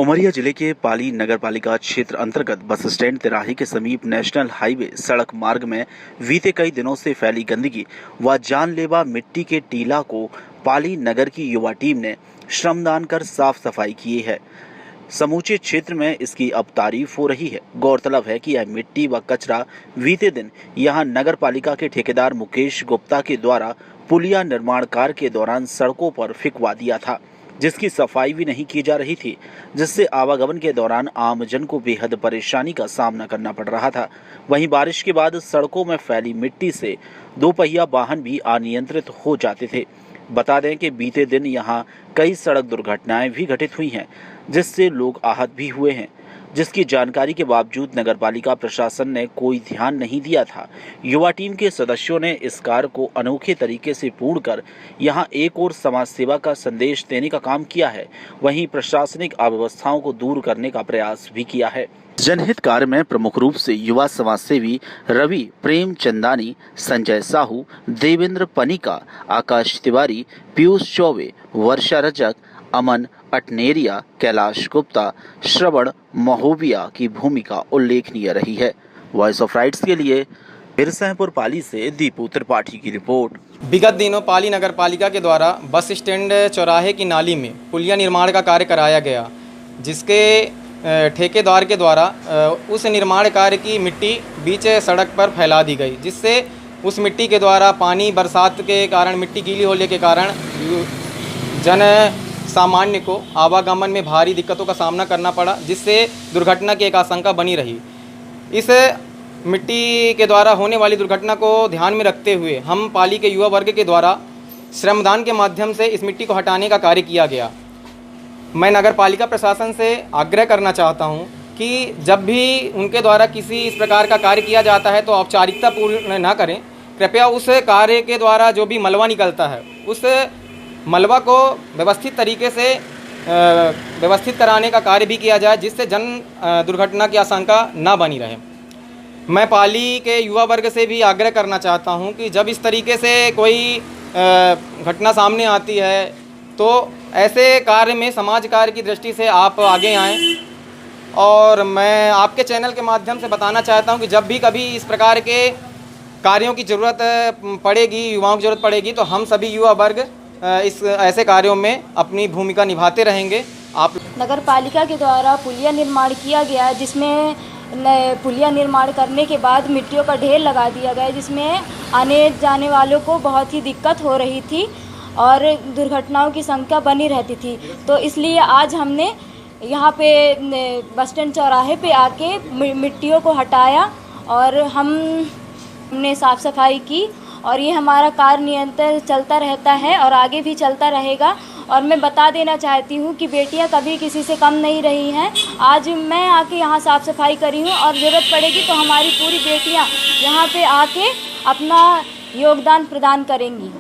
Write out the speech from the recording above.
उमरिया जिले के पाली नगरपालिका क्षेत्र अंतर्गत बस स्टैंड तिराही के समीप नेशनल हाईवे सड़क मार्ग में बीते कई दिनों से फैली गंदगी व जानलेवा मिट्टी के टीला को पाली नगर की युवा टीम ने श्रमदान कर साफ सफाई की है। समूचे क्षेत्र में इसकी अब तारीफ हो रही है। गौरतलब है कि यह मिट्टी व कचरा बीते दिन यहां नगरपालिका के ठेकेदार मुकेश गुप्ता के द्वारा पुलिया निर्माण कार्य के दौरान सड़कों पर फेंकवा दिया था, जिसकी सफाई भी नहीं की जा रही थी, जिससे आवागमन के दौरान आमजन को बेहद परेशानी का सामना करना पड़ रहा था। वहीं बारिश के बाद सड़कों में फैली मिट्टी से दोपहिया वाहन भी अनियंत्रित हो जाते थे। बता दें कि बीते दिन यहां कई सड़क दुर्घटनाएं भी घटित हुई हैं, जिससे लोग आहत भी हुए हैं, जिसकी जानकारी के बावजूद नगरपालिका प्रशासन ने कोई ध्यान नहीं दिया था। युवा टीम के सदस्यों ने इस कार्य को अनोखे तरीके से पूर्ण कर यहां एक और समाज सेवा का संदेश देने का काम किया है, वहीं प्रशासनिक अव्यवस्थाओं को दूर करने का प्रयास भी किया है। जनहित कार्य में प्रमुख रूप से युवा समाज सेवी रवि प्रेमचंदानी, संजय साहू, देवेंद्र पनिका, आकाश तिवारी, पीयूष चौबे, वर्षा रजक, अमन अटनेरिया, कैलाश गुप्ता, श्रवण महोबिया की भूमिका उल्लेखनीय रही है। वॉइस ऑफ राइट्स के लिए बिरसापुर पाली से दीपू त्रिपाठी की रिपोर्ट। विगत दिनों पाली नगरपालिका के द्वारा बस स्टैंड चौराहे की नाली में पुलिया निर्माण का कार्य कराया गया, जिसके ठेकेदार के द्वारा उस निर्माण कार्य की मिट्टी बीच सड़क पर फैला दी गई, जिससे उस मिट्टी के द्वारा पानी बरसात के कारण मिट्टी गीली होने के कारण जन सामान्य को आवागमन में भारी दिक्कतों का सामना करना पड़ा, जिससे दुर्घटना की एक आशंका बनी रही। इस मिट्टी के द्वारा होने वाली दुर्घटना को ध्यान में रखते हुए हम पाली के युवा वर्ग के द्वारा श्रमदान के माध्यम से इस मिट्टी को हटाने का कार्य किया गया। मैं नगरपालिका प्रशासन से आग्रह करना चाहता हूं कि जब भी उनके द्वारा किसी इस प्रकार का कार्य किया जाता है तो औपचारिकता पूर्ण ना करें। कृपया उस कार्य के द्वारा जो भी मलबा निकलता है उस मलबा को व्यवस्थित तरीके से व्यवस्थित कराने का कार्य भी किया जाए, जिससे जन दुर्घटना की आशंका ना बनी रहे। मैं पाली के युवा वर्ग से भी आग्रह करना चाहता हूं कि जब इस तरीके से कोई घटना सामने आती है तो ऐसे कार्य में समाज कार्य की दृष्टि से आप आगे आएँ। और मैं आपके चैनल के माध्यम से बताना चाहता हूं कि जब भी कभी इस प्रकार के कार्यों की ज़रूरत पड़ेगी, युवाओं की ज़रूरत पड़ेगी, तो हम सभी युवा वर्ग इस ऐसे कार्यों में अपनी भूमिका निभाते रहेंगे। आप नगर पालिका के द्वारा पुलिया निर्माण किया गया, जिसमें पुलिया निर्माण करने के बाद मिट्टियों का ढेर लगा दिया गया, जिसमें आने जाने वालों को बहुत ही दिक्कत हो रही थी और दुर्घटनाओं की संख्या बनी रहती थी। तो इसलिए आज हमने यहाँ पे बस स्टैंड चौराहे पे आके मिट्टियों को हटाया और हमने साफ़ सफाई की, और ये हमारा कार्य निरंतर चलता रहता है और आगे भी चलता रहेगा। और मैं बता देना चाहती हूँ कि बेटियाँ कभी किसी से कम नहीं रही हैं। आज मैं आके यहाँ साफ़ सफाई करी हूँ और ज़रूरत पड़ेगी तो हमारी पूरी बेटियाँ यहाँ पे आके अपना योगदान प्रदान करेंगी।